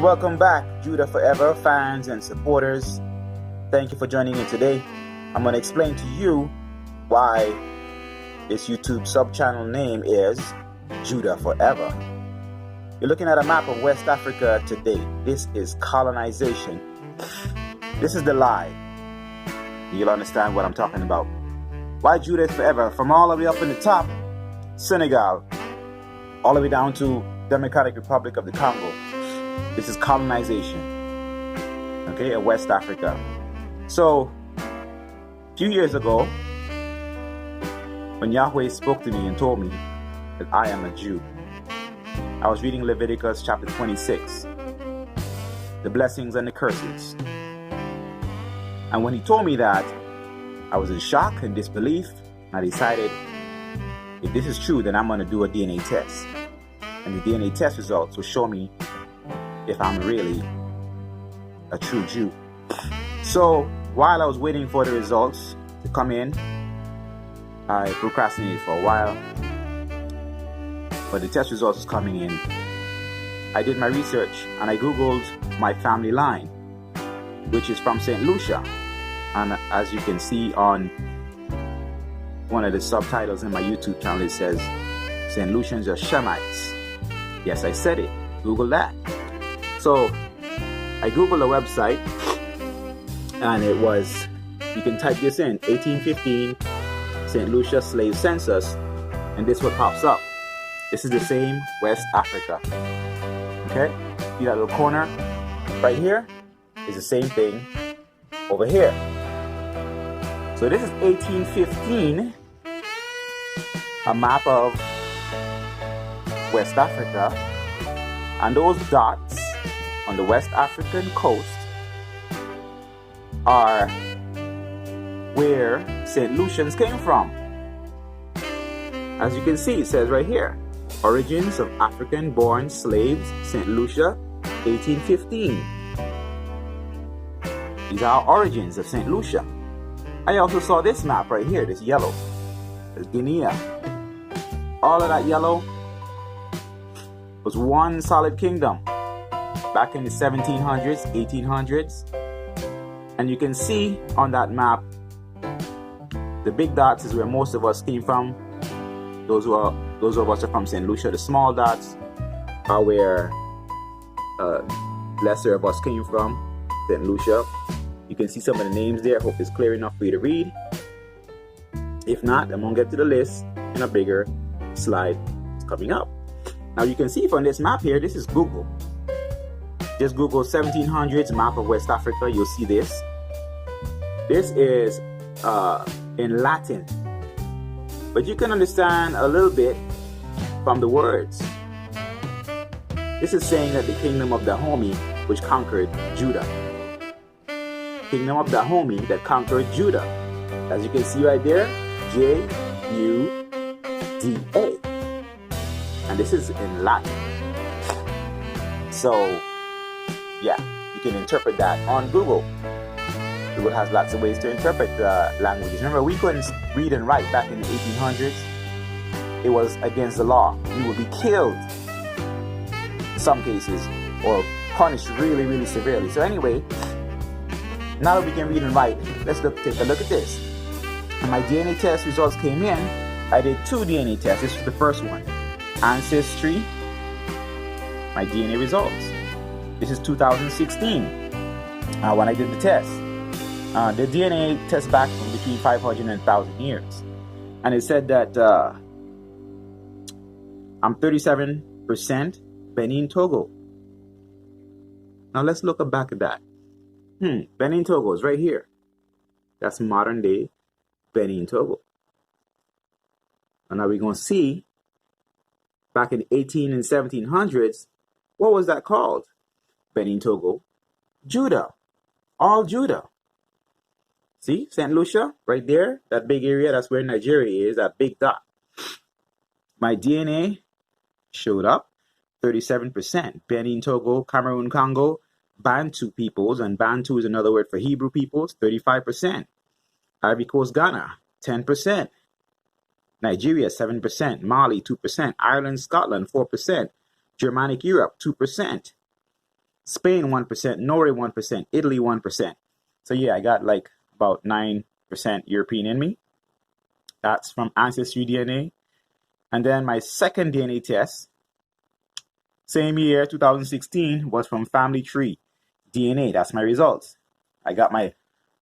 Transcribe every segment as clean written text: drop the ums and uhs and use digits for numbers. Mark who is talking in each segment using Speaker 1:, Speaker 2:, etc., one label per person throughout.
Speaker 1: Welcome back, Judah Forever fans and supporters. Thank you for joining me today. I'm going to explain to you why this YouTube sub-channel name is Judah Forever. You're looking at a map of West Africa today. This is colonization. This is the lie. You'll understand what I'm talking about. Why Judah is forever? From all the way up in the top, Senegal, all the way down to Democratic Republic of the Congo. This is colonization, okay, of West Africa. So, a few years ago, when Yahweh spoke to me and told me that I am a Jew, I was reading Leviticus chapter 26, the blessings and the curses. And when he told me that, I was in shock and disbelief. I decided, if this is true, then I'm going to do a DNA test. And the DNA test results will show me if I'm really a true Jew. So while I was waiting for the results to come in, I procrastinated for a while. But the test results was coming in. I did my research and I Googled my family line, which is from St. Lucia. And as you can see on one of the subtitles in my YouTube channel, it says St. Lucians are Shemites. Yes, I said it. Google that. So I Googled a website and it was, you can type this in, 1815 St. Lucia slave census, and this what pops up. This is the same West Africa. Okay? See that little corner right here is the same thing over here. So this is 1815, a map of West Africa, and those dots on the West African coast are where St. Lucians came from. As you can see, it says right here, origins of African-born slaves, St. Lucia, 1815. These are origins of St. Lucia. I also saw this map right here, this yellow. This Guinea. All of that yellow was one solid kingdom back in the 1700s, 1800s. And you can see on that map, the big dots is where most of us came from. Those of us are from St. Lucia. The small dots are where lesser of us came from, St. Lucia. You can see some of the names there. I hope it's clear enough for you to read. If not, I'm going to get to the list in a bigger slide. It's coming up. Now you can see from this map here, this is Google. Just Google 1700s map of West Africa. You'll see this. This is in Latin. But you can understand a little bit from the words. This is saying that the kingdom of Dahomey, which conquered Judah. Kingdom of Dahomey that conquered Judah. As you can see right there, J-U-D-A. And this is in Latin. So, yeah, you can interpret that on Google. Google has lots of ways to interpret languages. Remember, we couldn't read and write back in the 1800s. It was against the law. You would be killed in some cases or punished really, really severely. So anyway, now that we can read and write, let's take a look at this. When my DNA test results came in, I did 2 DNA tests. This was the first one. Ancestry, my DNA results. This is 2016 when I did the test. The DNA test back from between 500 and 1,000 years. And it said that I'm 37% Benin, Togo. Now let's look back at that. Benin, Togo is right here. That's modern day Benin, Togo. And now we're going to see back in the 18 and 1700s, what was that called? Benin, Togo, Judah, all Judah. See, St. Lucia, right there, that big area, that's where Nigeria is, that big dot. My DNA showed up, 37%. Benin, Togo, Cameroon, Congo, Bantu peoples, and Bantu is another word for Hebrew peoples, 35%. Ivory Coast, Ghana, 10%. Nigeria, 7%. Mali, 2%. Ireland, Scotland, 4%. Germanic Europe, 2%. Spain 1%, Norway 1%, Italy 1%. So yeah, I got like about 9% European in me. That's from Ancestry DNA. And then my second DNA test, same year, 2016, was from Family Tree DNA. That's my results. I got my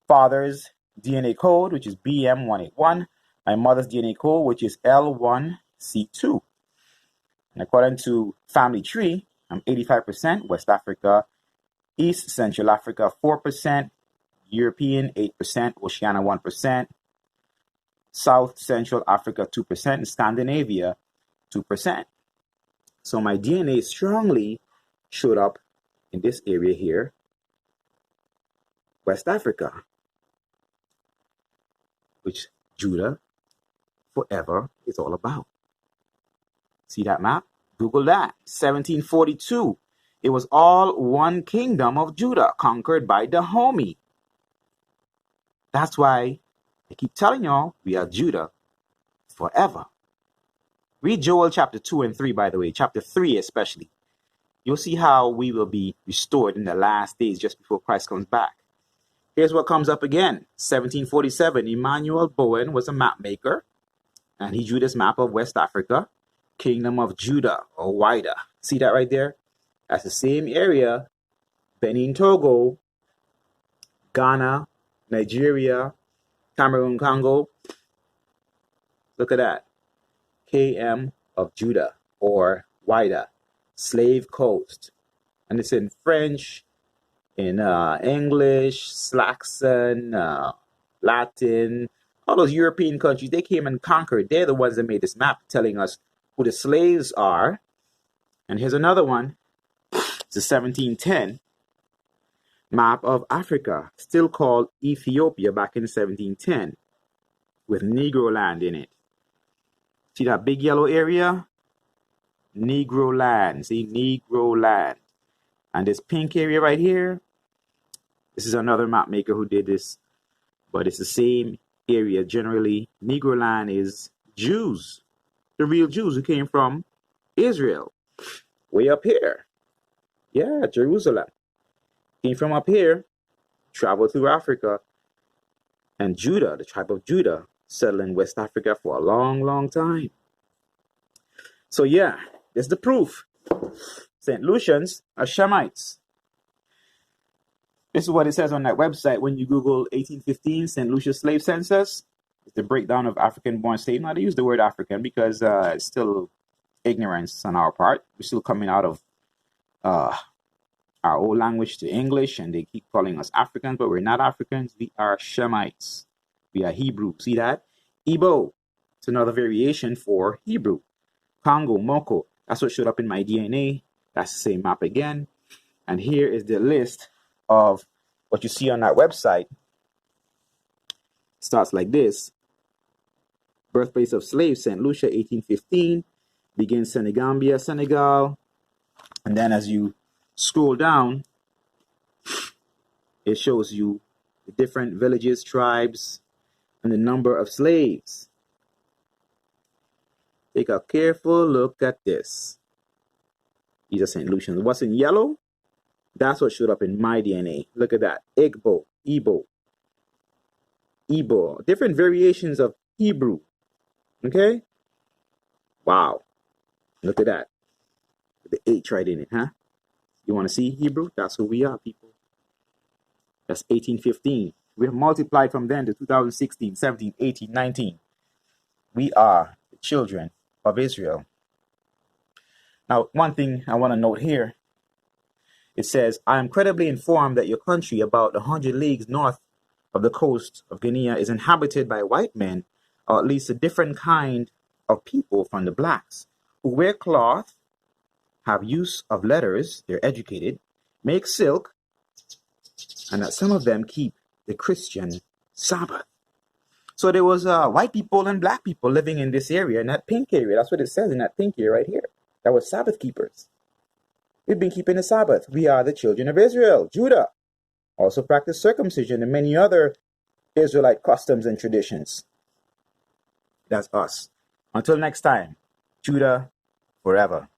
Speaker 1: father's DNA code, which is BM181. My mother's DNA code, which is L1C2. And according to Family Tree, I'm 85% West Africa, East Central Africa 4%, European 8%, Oceania 1%, South Central Africa 2%, and Scandinavia 2%. So my DNA strongly showed up in this area here, West Africa, which Judah forever is all about. See that map? Google that. 1742. It was all one kingdom of Judah conquered by Dahomey. That's why I keep telling y'all we are Judah forever. Read Joel chapter 2 and 3, by the way, chapter 3 especially. You'll see how we will be restored in the last days just before Christ comes back. Here's what comes up again. 1747, Emmanuel Bowen was a map maker, and he drew this map of West Africa, Kingdom of Judah, or wider. See that right there? That's the same area, Benin, Togo, Ghana, Nigeria, Cameroon, Congo. Look at that. KM of Judah, or wider, Slave Coast. And it's in French, in English, Saxon, Latin, all those European countries. They came and conquered. They're the ones that made this map telling us who the slaves are. And here's another one. It's a 1710 map of Africa, still called Ethiopia back in 1710, with Negro land in it. See that big yellow area? Negro land. See, Negro land. And this pink area right here, this is another map maker who did this, but it's the same area generally. Negro land is Jews, the real Jews who came from Israel, way up here. Yeah, Jerusalem. Came from up here, traveled through Africa, and Judah, the tribe of Judah, settled in West Africa for a long, long time. So yeah, there's the proof. St. Lucians are Shemites. This is what it says on that website when you Google 1815 St. Lucia slave census. It's the breakdown of African-born slaves. Now, they use the word African because it's still ignorance on our part. We're still coming out of our old language to English, and they keep calling us Africans, but we're not Africans. We are Shemites. We are Hebrew. See that? Igbo. It's another variation for Hebrew. Congo, Moko. That's what showed up in my DNA. That's the same map again. And here is the list of what you see on that website. It starts like this. Birthplace of slaves, St. Lucia, 1815. Begins Senegambia, Senegal. And then as you scroll down, it shows you the different villages, tribes, and the number of slaves. Take a careful look at this. These are St. Lucians. What's in yellow? That's what showed up in my DNA. Look at that. Igbo, Igbo, Igbo. Different variations of Hebrew. Okay? Wow. Look at that. The H right in it, huh? You want to see Hebrew? That's who we are, people. That's 1815. We have multiplied from then to 2016, 17, 18, 19. We are the children of Israel. Now, one thing I want to note here, it says, I am credibly informed that your country, about 100 leagues north of the coast of Guinea, is inhabited by white men, or at least a different kind of people from the blacks, who wear cloth, have use of letters, they're educated, make silk, and that some of them keep the Christian Sabbath. So there was white people and black people living in this area, in that pink area. That's what it says in that pink area right here. That was Sabbath keepers. We've been keeping the Sabbath. We are the children of Israel, Judah. Also practice circumcision and many other Israelite customs and traditions. That's us. Until next time, Judah forever.